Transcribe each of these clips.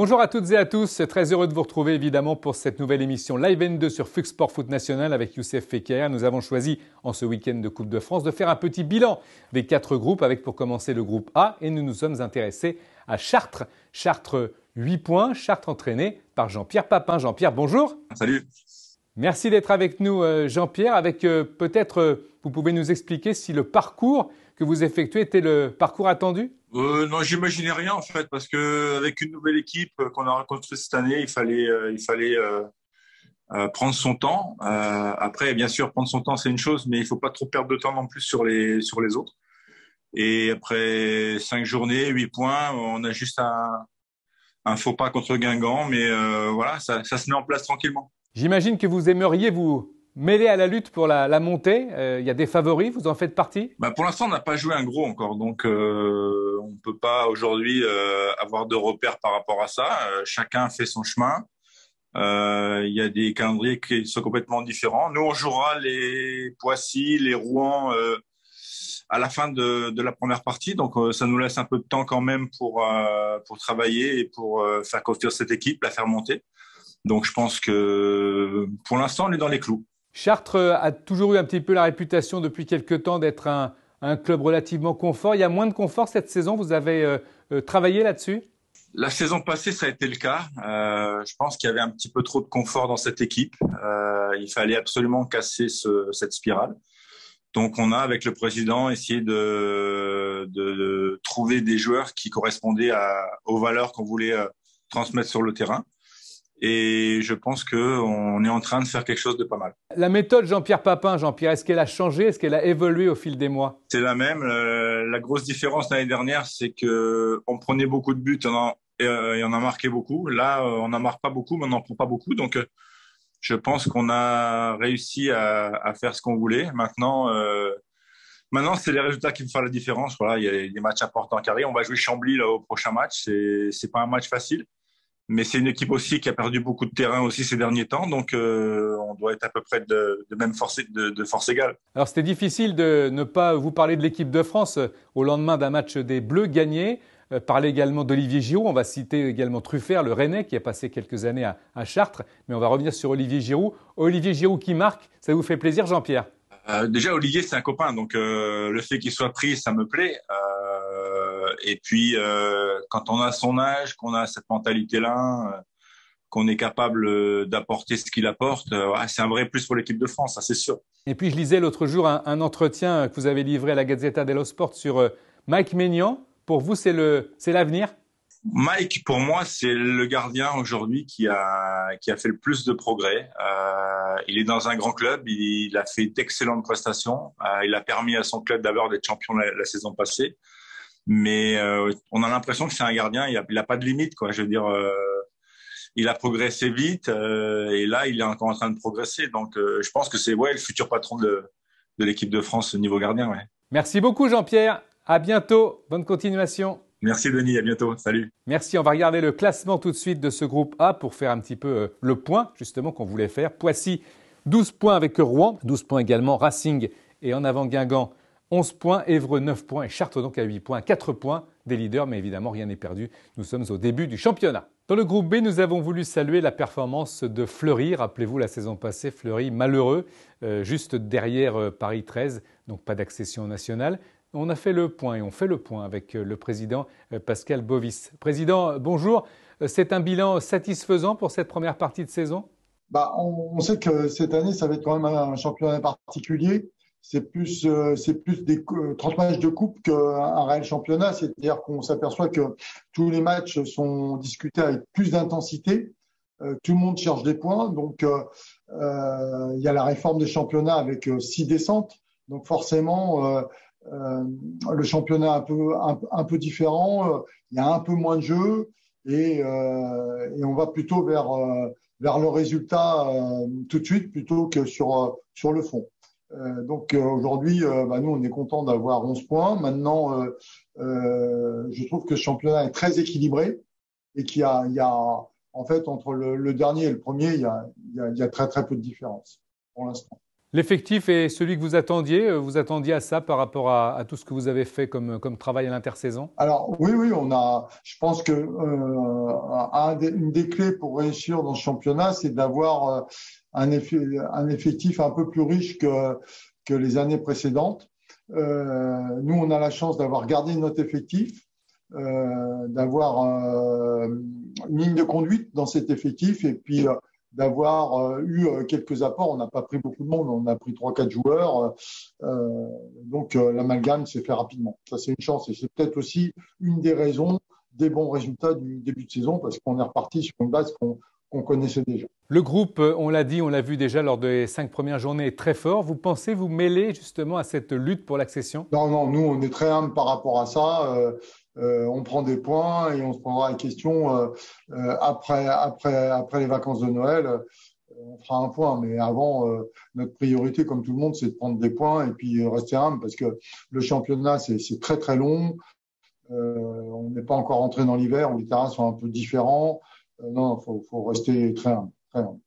Bonjour à toutes et à tous, très heureux de vous retrouver évidemment pour cette nouvelle émission Live N2 sur Flux Sport Foot National avec Youssef Fekir. Nous avons choisi en ce week-end de Coupe de France de faire un petit bilan des 4 groupes avec pour commencer le groupe A et nous nous sommes intéressés à Chartres. Chartres 8 points, Chartres entraîné par Jean-Pierre Papin. Jean-Pierre, bonjour. Salut. Merci d'être avec nous Jean-Pierre. Avec peut-être vous pouvez nous expliquer si le parcours que vous effectuez était le parcours attendu? Non, j'imaginais rien en fait, parce que avec une nouvelle équipe qu'on a reconstruite cette année, il fallait prendre son temps. Après, bien sûr, prendre son temps c'est une chose, mais il faut pas trop perdre de temps non plus sur les autres. Et après 5 journées, 8 points, on a juste un faux pas contre Guingamp, mais voilà, ça se met en place tranquillement. J'imagine que vous aimeriez vous mêler à la lutte pour la montée. Il y a des favoris, vous en faites partie? Pour l'instant, on n'a pas joué un gros encore, donc on peut pas aujourd'hui avoir de repères par rapport à ça. Chacun fait son chemin. Il y a des calendriers qui sont complètement différents. Nous, on jouera les Poissy, les Rouen à la fin de la première partie, donc ça nous laisse un peu de temps quand même pour travailler et pour faire construire cette équipe, la faire monter. Donc, je pense que pour l'instant, on est dans les clous. Chartres a toujours eu un petit peu la réputation depuis quelques temps d'être un club relativement confort. Il y a moins de confort cette saison. Vous avez travaillé là-dessus? La saison passée, ça a été le cas. Je pense qu'il y avait un petit peu trop de confort dans cette équipe. Il fallait absolument casser cette spirale. Donc, on a, avec le président, essayé de trouver des joueurs qui correspondaient aux valeurs qu'on voulait transmettre sur le terrain. Et je pense qu'on est en train de faire quelque chose de pas mal. La méthode Jean-Pierre Papin, Jean-Pierre, est-ce qu'elle a changé? Est-ce qu'elle a évolué au fil des mois? C'est la même. La grosse différence l'année dernière, c'est que on prenait beaucoup de buts et on a marqué beaucoup. Là, on n'en marque pas beaucoup, mais on n'en prend pas beaucoup. Donc, je pense qu'on a réussi à faire ce qu'on voulait. Maintenant, c'est les résultats qui me font la différence. Voilà, il y a des matchs importants qui arrivent. On va jouer Chambly là, au prochain match. C'est pas un match facile. Mais c'est une équipe aussi qui a perdu beaucoup de terrain aussi ces derniers temps, donc on doit être à peu près de même force, de force égale. Alors c'était difficile de ne pas vous parler de l'équipe de France au lendemain d'un match des Bleus gagné. Parler également d'Olivier Giroud, on va citer également Truffert, le Rennais qui a passé quelques années à Chartres, mais on va revenir sur Olivier Giroud. Olivier Giroud qui marque, ça vous fait plaisir Jean-Pierre? Déjà Olivier c'est un copain, donc le fait qu'il soit pris ça me plaît. Et puis, quand on a son âge, qu'on a cette mentalité-là, qu'on est capable d'apporter ce qu'il apporte, c'est un vrai plus pour l'équipe de France, ça c'est sûr. Et puis, je lisais l'autre jour un entretien que vous avez livré à la Gazzetta dello Sport sur Mike Maignan. Pour vous, c'est l'avenir? Mike, pour moi, c'est le gardien aujourd'hui qui a fait le plus de progrès. Il est dans un grand club, il a fait d'excellentes prestations. Il a permis à son club d'abord d'être champion la saison passée. Mais on a l'impression que c'est un gardien, il a pas de limite, quoi. Je veux dire, il a progressé vite et là, il est encore en train de progresser. Donc, je pense que c'est le futur patron de l'équipe de France au niveau gardien. Ouais. Merci beaucoup, Jean-Pierre. À bientôt. Bonne continuation. Merci, Denis. À bientôt. Salut. Merci. On va regarder le classement tout de suite de ce groupe A pour faire un petit peu le point, justement, qu'on voulait faire. Poissy, 12 points avec Rouen, 12 points également. Racing et en avant Guingamp, 11 points, Évreux 9 points et Chartres donc à 8 points, 4 points des leaders, mais évidemment rien n'est perdu. Nous sommes au début du championnat. Dans le groupe B, nous avons voulu saluer la performance de Fleury. Rappelez-vous la saison passée, Fleury malheureux, juste derrière Paris 13, donc pas d'accession nationale. On a fait le point et on fait le point avec le président Pascal Bovis. Président, bonjour. C'est un bilan satisfaisant pour cette première partie de saison? On sait que cette année, ça va être quand même un championnat particulier. C'est plus des 30 matchs de coupe qu'un réel championnat. C'est-à-dire qu'on s'aperçoit que tous les matchs sont discutés avec plus d'intensité. Tout le monde cherche des points. Donc, il y a la réforme des championnats avec 6 descentes. Donc, forcément, le championnat un peu différent. Il y a un peu moins de jeux et on va plutôt vers le résultat tout de suite plutôt que sur le fond. Donc aujourd'hui, nous, on est content d'avoir 11 points. Maintenant, je trouve que ce championnat est très équilibré et qu'il y a en fait, entre le dernier et le premier, il y a très, très peu de différence pour l'instant. L'effectif est celui que vous attendiez à ça par rapport à tout ce que vous avez fait comme travail à l'intersaison? Alors oui, je pense que une des clés pour réussir dans ce championnat, c'est d'avoir un effectif un peu plus riche que les années précédentes. Nous, on a la chance d'avoir gardé notre effectif, d'avoir une ligne de conduite dans cet effectif et puis d'avoir eu quelques apports. On n'a pas pris beaucoup de monde, on a pris 3-4 joueurs. Donc l'amalgame s'est fait rapidement. Ça, c'est une chance et c'est peut-être aussi une des raisons des bons résultats du début de saison parce qu'on est reparti sur une base qu'on connaissait déjà. Le groupe, on l'a dit, on l'a vu déjà lors des 5 premières journées, est très fort. Vous pensez vous mêler justement à cette lutte pour l'accession? Non, nous, on est très humble par rapport à ça. On prend des points et on se prendra la question après les vacances de Noël. On fera un point, mais avant, notre priorité, comme tout le monde, c'est de prendre des points et puis rester humble parce que le championnat, c'est très très long. On n'est pas encore entré dans l'hiver où les terrains sont un peu différents. Non, faut rester très humble, très humble.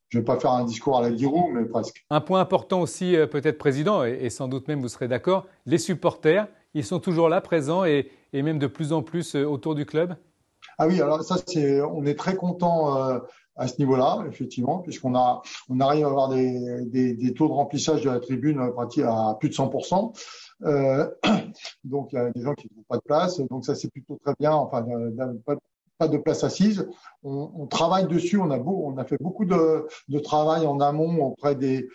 Je ne vais pas faire un discours à la Giroud, mais presque. Un point important aussi, peut-être président, et sans doute même vous serez d'accord, les supporters, ils sont toujours là, présents et même de plus en plus autour du club? Ah oui, alors ça, on est très content à ce niveau-là, effectivement, puisqu'on arrive à avoir des taux de remplissage de la tribune à plus de 100%. Donc, il y a des gens qui ne trouvent pas de place. Donc, ça, c'est plutôt très bien. Enfin, pas de place assise. On travaille dessus. On a fait beaucoup de travail en amont auprès des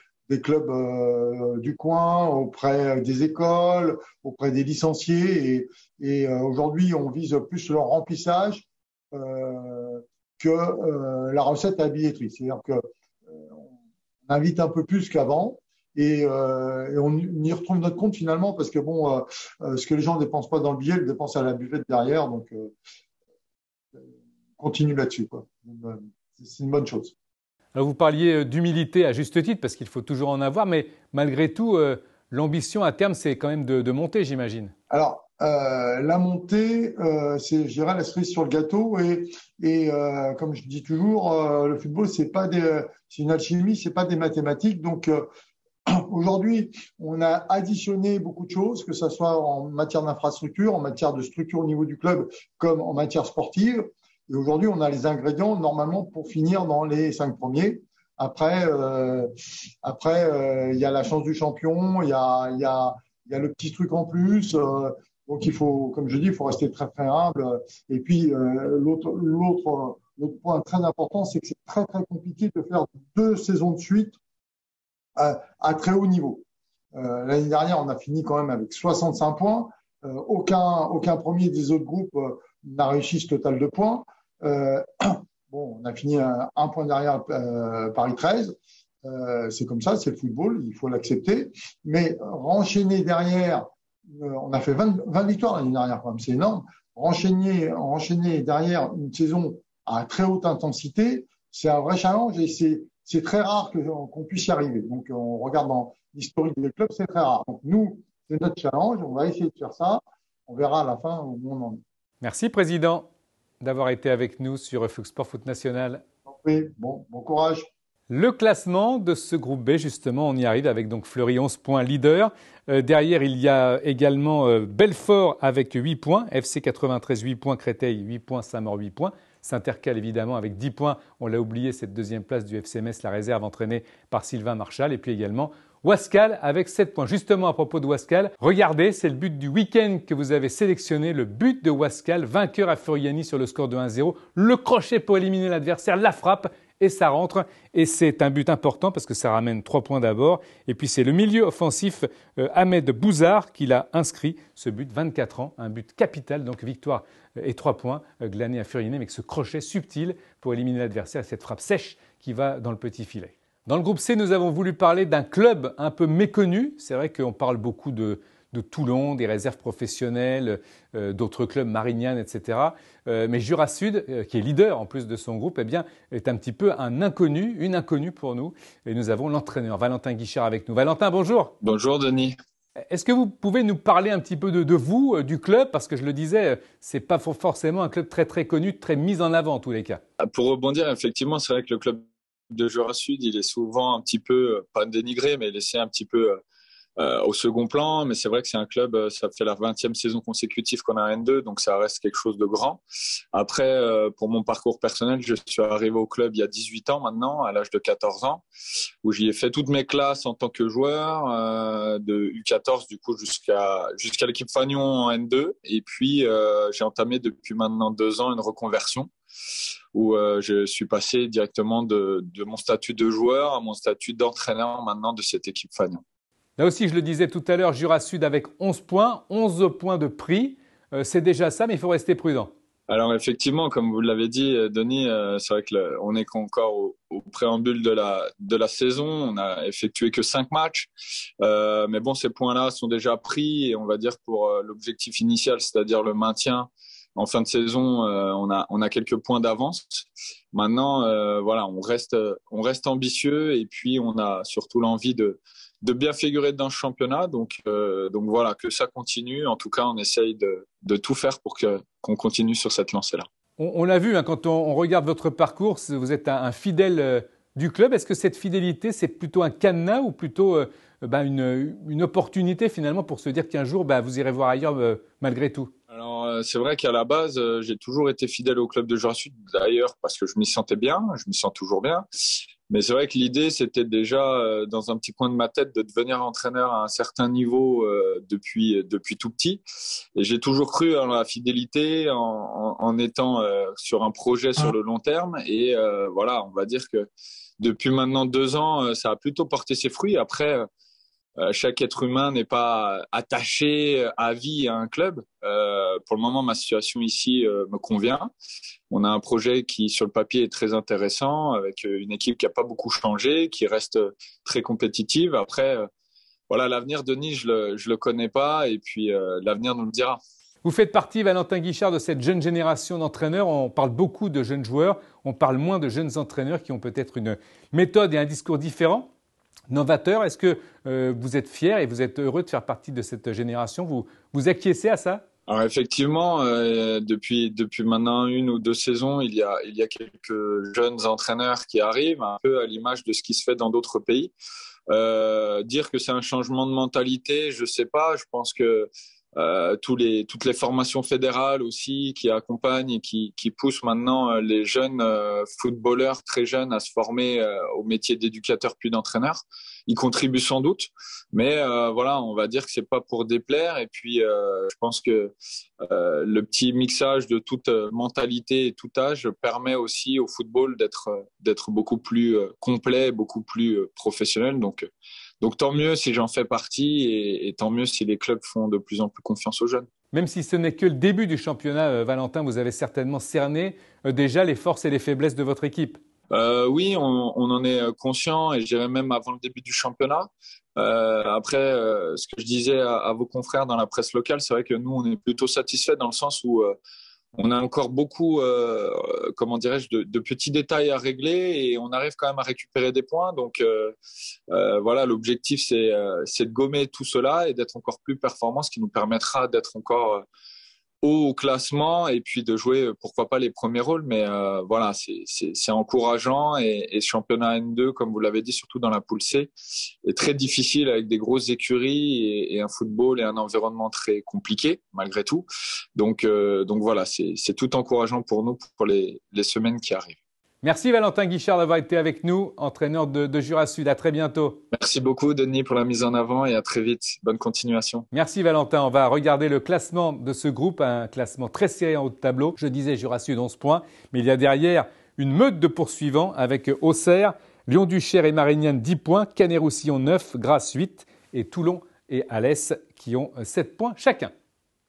clubs du coin, auprès des écoles, auprès des licenciés. Et aujourd'hui, on vise plus leur remplissage que la recette à la billetterie. C'est-à-dire qu'on invite un peu plus qu'avant. Et on y retrouve notre compte finalement parce que ce que les gens ne dépensent pas dans le billet, ils le dépensent à la buvette derrière. Donc, continue là-dessus, quoi. C'est une bonne chose. Alors vous parliez d'humilité à juste titre parce qu'il faut toujours en avoir, mais malgré tout, l'ambition à terme, c'est quand même de monter, j'imagine. Alors, la montée, c'est, je dirais, la cerise sur le gâteau. Et comme je dis toujours, le football, c'est une alchimie, c'est pas des mathématiques. Donc, aujourd'hui, on a additionné beaucoup de choses, que ce soit en matière d'infrastructure, en matière de structure au niveau du club, comme en matière sportive. Et aujourd'hui, on a les ingrédients normalement pour finir dans les 5 premiers. Après, il y a la chance du champion, il y a le petit truc en plus. Donc il faut, comme je dis, il faut rester très très humble. Et puis l'autre point très important, c'est que c'est très très compliqué de faire 2 saisons de suite à très haut niveau. L'année dernière, on a fini quand même avec 65 points. Aucun premier des autres groupes n'a réussi ce total de points. On a fini un point derrière Paris 13. C'est comme ça, c'est le football, il faut l'accepter. Mais renchaîner derrière, on a fait 20 victoires l'année dernière, quand même, c'est énorme. Renchaîner derrière une saison à très haute intensité, c'est un vrai challenge et c'est très rare qu'on puisse y arriver. Donc, on regarde dans l'historique des clubs, c'est très rare. Donc, nous, c'est notre challenge, on va essayer de faire ça. On verra à la fin où on en est. Merci, Président, d'avoir été avec nous sur Flux Sport Foot National. Oui, bon courage. Le classement de ce groupe B, justement, on y arrive avec donc Fleury 11 points leader. Derrière, il y a également Belfort avec 8 points, FC 93 8 points, Créteil 8 points, Saint-Maur 8 points. S'intercale évidemment avec 10 points, on l'a oublié, cette deuxième place du FC Metz, la réserve entraînée par Sylvain Marchal. Et puis également Ouascal avec 7 points. Justement, à propos de Ouascal, regardez, c'est le but du week-end que vous avez sélectionné, le but de Ouascal, vainqueur à Furiani sur le score de 1-0. Le crochet pour éliminer l'adversaire, la frappe et ça rentre. Et c'est un but important parce que ça ramène 3 points d'abord. Et puis c'est le milieu offensif Ahmed Bouzard qui l'a inscrit, ce but, 24 ans, un but capital, donc victoire et 3 points glanés à Furiani avec ce crochet subtil pour éliminer l'adversaire, cette frappe sèche qui va dans le petit filet. Dans le groupe C, nous avons voulu parler d'un club un peu méconnu. C'est vrai qu'on parle beaucoup de Toulon, des réserves professionnelles, d'autres clubs, Marignane, etc. Mais Jura Sud, qui est leader en plus de son groupe, est un petit peu un inconnu, une inconnue pour nous. Et nous avons l'entraîneur Valentin Guichard avec nous. Valentin, bonjour. Bonjour Denis. Est-ce que vous pouvez nous parler un petit peu de vous, du club? Parce que je le disais, c'est pas forcément un club très très connu, très mis en avant en tous les cas. Pour rebondir, effectivement, c'est vrai que le club de Jura Sud, il est souvent un petit peu, pas dénigré, mais laissé un petit peu au second plan. Mais c'est vrai que c'est un club, ça fait la 20e saison consécutive qu'on a un N2, donc ça reste quelque chose de grand. Après, pour mon parcours personnel, je suis arrivé au club il y a 18 ans maintenant, à l'âge de 14 ans, où j'y ai fait toutes mes classes en tant que joueur, de U14 du coup jusqu'à l'équipe Fagnon en N2. Et puis, j'ai entamé depuis maintenant 2 ans une reconversion où je suis passé directement de mon statut de joueur à mon statut d'entraîneur maintenant de cette équipe Fagnon. Là aussi, je le disais tout à l'heure, Jura Sud avec 11 points, 11 points de prix. C'est déjà ça, mais il faut rester prudent. Alors effectivement, comme vous l'avez dit, Denis, c'est vrai que on est encore au préambule de la saison. On a effectué que 5 matchs, mais bon, ces points-là sont déjà pris et on va dire pour l'objectif initial, c'est-à-dire le maintien en fin de saison, on a quelques points d'avance. Maintenant, voilà, on reste ambitieux et puis on a surtout l'envie de bien figurer dans ce championnat. Donc voilà, que ça continue. En tout cas, on essaye de tout faire pour qu'on continue sur cette lancée-là. On l'a vu, hein, quand on regarde votre parcours, vous êtes un fidèle du club. Est-ce que cette fidélité, c'est plutôt un cadenas ou plutôt une opportunité finalement pour se dire qu'un jour, vous irez voir ailleurs malgré tout? Alors, c'est vrai qu'à la base, j'ai toujours été fidèle au club de Jura Sud, d'ailleurs, parce que je m'y sentais bien, je m'y sens toujours bien. Mais c'est vrai que l'idée, c'était déjà dans un petit coin de ma tête de devenir entraîneur à un certain niveau depuis tout petit. Et j'ai toujours cru en la fidélité, en étant sur un projet sur le long terme. Et voilà, on va dire que depuis maintenant 2 ans, ça a plutôt porté ses fruits. Après, chaque être humain n'est pas attaché à vie à un club. Pour le moment, ma situation ici me convient. On a un projet qui, sur le papier, est très intéressant, avec une équipe qui n'a pas beaucoup changé, qui reste très compétitive. Après, voilà, l'avenir, Denis, je le connais pas, et puis l'avenir nous le dira. Vous faites partie, Valentin Guichard, de cette jeune génération d'entraîneurs. On parle beaucoup de jeunes joueurs, on parle moins de jeunes entraîneurs qui ont peut-être une méthode et un discours différents, novateurs. Est-ce que vous êtes fiers et vous êtes heureux de faire partie de cette génération? Vous acquiescez à ça? Alors effectivement, depuis maintenant 1 ou 2 saisons, il y a quelques jeunes entraîneurs qui arrivent, un peu à l'image de ce qui se fait dans d'autres pays. Dire que c'est un changement de mentalité, je sais pas. Je pense que toutes les formations fédérales aussi qui accompagnent et qui poussent maintenant les jeunes footballeurs très jeunes à se former au métier d'éducateur puis d'entraîneur. Ils contribuent sans doute, mais voilà, on va dire que c'est pas pour déplaire. Et puis, je pense que le petit mixage de toute mentalité et tout âge permet aussi au football d'être beaucoup plus complet, beaucoup plus professionnel. Donc tant mieux si j'en fais partie et tant mieux si les clubs font de plus en plus confiance aux jeunes. Même si ce n'est que le début du championnat, Valentin, vous avez certainement cerné déjà les forces et les faiblesses de votre équipe. Oui, on en est conscient et je dirais même avant le début du championnat. Après, ce que je disais à vos confrères dans la presse locale, c'est vrai que nous, on est plutôt satisfaits dans le sens où on a encore beaucoup, comment dirais-je, de petits détails à régler et on arrive quand même à récupérer des points. Donc voilà, l'objectif c'est de gommer tout cela et d'être encore plus performant, ce qui nous permettra d'être encore haut au classement et puis de jouer pourquoi pas les premiers rôles. Mais voilà, c'est encourageant et ce championnat N2, comme vous l'avez dit, surtout dans la poule C, est très difficile avec des grosses écuries et un football et un environnement très compliqué malgré tout. Donc voilà, c'est tout encourageant pour nous pour les semaines qui arrivent. Merci Valentin Guichard d'avoir été avec nous, entraîneur de Jura Sud. À très bientôt. Merci beaucoup Denis pour la mise en avant et à très vite. Bonne continuation. Merci Valentin. On va regarder le classement de ce groupe, un classement très serré en haut de tableau. Je disais Jura Sud 11 points, mais il y a derrière une meute de poursuivants avec Auxerre, Lyon-Duchère et Marignane 10 points, Canet-Roussillon 9, Grasse 8 et Toulon et Alès qui ont 7 points chacun.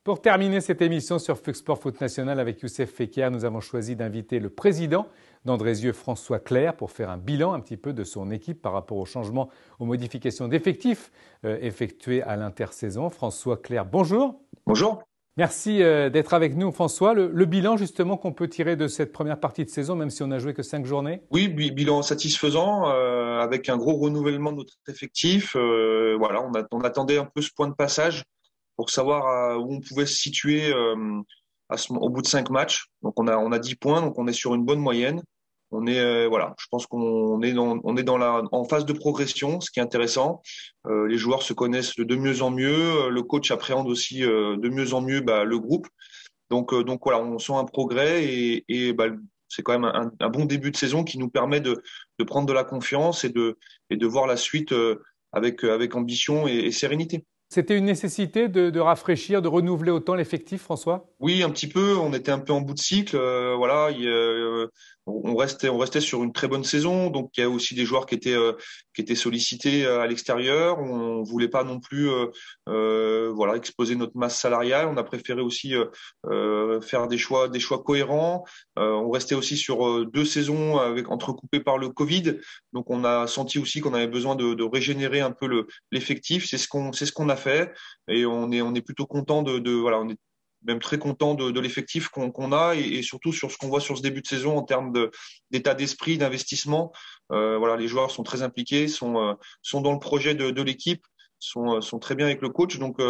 Pour terminer cette émission sur Flux Sport Foot National avec Youssef Fekir, nous avons choisi d'inviter le président d'Andrézieux, François Clerc, pour faire un bilan un petit peu de son équipe par rapport aux changements, aux modifications d'effectifs effectués à l'intersaison. François Clerc, bonjour. Bonjour. Merci d'être avec nous, François. Le bilan justement qu'on peut tirer de cette première partie de saison, même si on n'a joué que 5 journées? Oui, bilan satisfaisant, avec un gros renouvellement de notre effectif. Voilà, on attendait un peu ce point de passage pour savoir où on pouvait se situer au bout de 5 matchs. Donc on a 10 points, donc on est sur une bonne moyenne. voilà, je pense qu'on est en phase de progression, ce qui est intéressant. Les joueurs se connaissent de mieux en mieux, le coach appréhende aussi de mieux en mieux le groupe. Donc voilà, on sent un progrès et c'est quand même un bon début de saison qui nous permet de prendre de la confiance et de voir la suite avec ambition et sérénité. C'était une nécessité de rafraîchir, de renouveler autant l'effectif, François? Oui, un petit peu. On était un peu en bout de cycle. Voilà, on restait sur une très bonne saison. Donc, il y a aussi des joueurs qui étaient sollicités à l'extérieur. On voulait pas non plus, voilà, exposer notre masse salariale. On a préféré aussi faire des choix cohérents. On restait aussi sur 2 saisons entrecoupées par le Covid. Donc, on a senti aussi qu'on avait besoin de régénérer un peu l'effectif. C'est ce qu'on a fait. Et on est plutôt content voilà, on est même très content de l'effectif qu'on a et surtout sur ce qu'on voit sur ce début de saison en termes d'état d'esprit, d'investissement. Voilà, les joueurs sont très impliqués, sont dans le projet de l'équipe, sont très bien avec le coach. Donc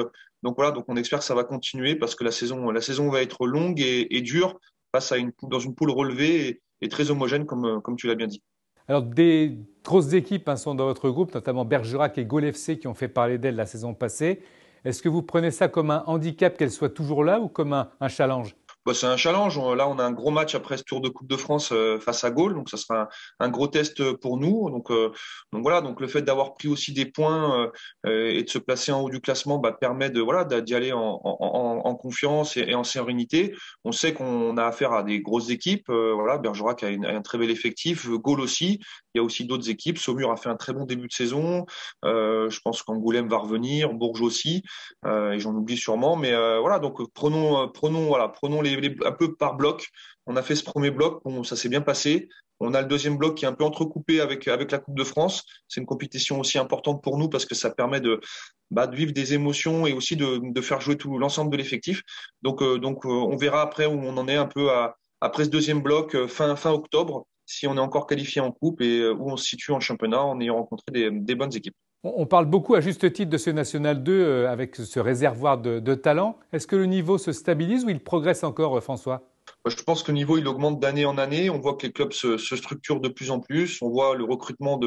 voilà, donc on espère que ça va continuer parce que la saison va être longue et dure face à dans une poule relevée et très homogène comme tu l'as bien dit. Alors, des grosses équipes sont dans votre groupe, notamment Bergerac et Gaulle FC qui ont fait parler d'elles la saison passée. Est-ce que vous prenez ça comme un handicap qu'elles soient toujours là ou comme un challenge? C'est un challenge. Là, on a un gros match après ce Tour de Coupe de France face à Gaulle, donc ça sera un gros test pour nous. Donc voilà, donc le fait d'avoir pris aussi des points et de se placer en haut du classement permet d'y aller en confiance et en sérénité. On sait qu'on a affaire à des grosses équipes. Voilà, Bergerac a un très bel effectif, Gaulle aussi. Il y a aussi d'autres équipes. Saumur a fait un très bon début de saison. Je pense qu'Angoulême va revenir, Bourges aussi, et j'en oublie sûrement. Mais voilà, donc prenons un peu par bloc. On a fait ce premier bloc, bon, ça s'est bien passé. On a le deuxième bloc qui est un peu entrecoupé avec la Coupe de France. C'est une compétition aussi importante pour nous parce que ça permet de vivre des émotions et aussi de faire jouer tout l'ensemble de l'effectif. Donc on verra après où on en est un peu après ce deuxième bloc fin octobre, si on est encore qualifié en coupe et où on se situe en championnat en ayant rencontré des bonnes équipes. On parle beaucoup à juste titre de ce National 2 avec ce réservoir de talent. Est-ce que le niveau se stabilise ou il progresse encore, François? Je pense que le niveau il augmente d'année en année. On voit que les clubs se structurent de plus en plus. On voit le recrutement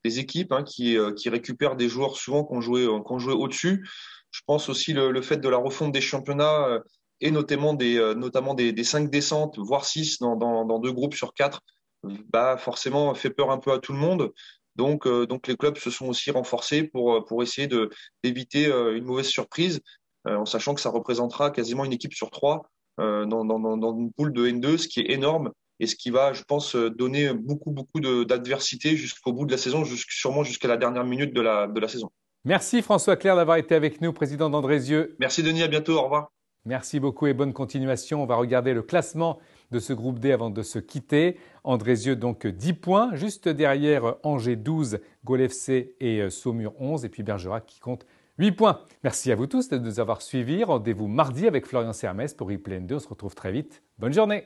des équipes qui récupèrent des joueurs souvent qui ont joué au-dessus. Je pense aussi le fait de la refonte des championnats et notamment des 5 descentes, voire 6 dans 2 groupes sur 4, forcément fait peur un peu à tout le monde. Donc les clubs se sont aussi renforcés pour essayer d'éviter une mauvaise surprise, en sachant que ça représentera quasiment une équipe sur 3 dans une poule de N2, ce qui est énorme et ce qui va, je pense, donner beaucoup d'adversité jusqu'au bout de la saison, sûrement jusqu'à la dernière minute de la saison. Merci François Clerc d'avoir été avec nous, président d'Andrézieux. Merci Denis, à bientôt, au revoir. Merci beaucoup et bonne continuation. On va regarder le classement de ce groupe D avant de se quitter. Andrézieux donc 10 points, juste derrière Angers 12, Gaulle FC et Saumur 11 et puis Bergerac qui compte 8 points. Merci à vous tous de nous avoir suivis. Rendez-vous mardi avec Florian Sermès pour Replay N2. On se retrouve très vite. Bonne journée.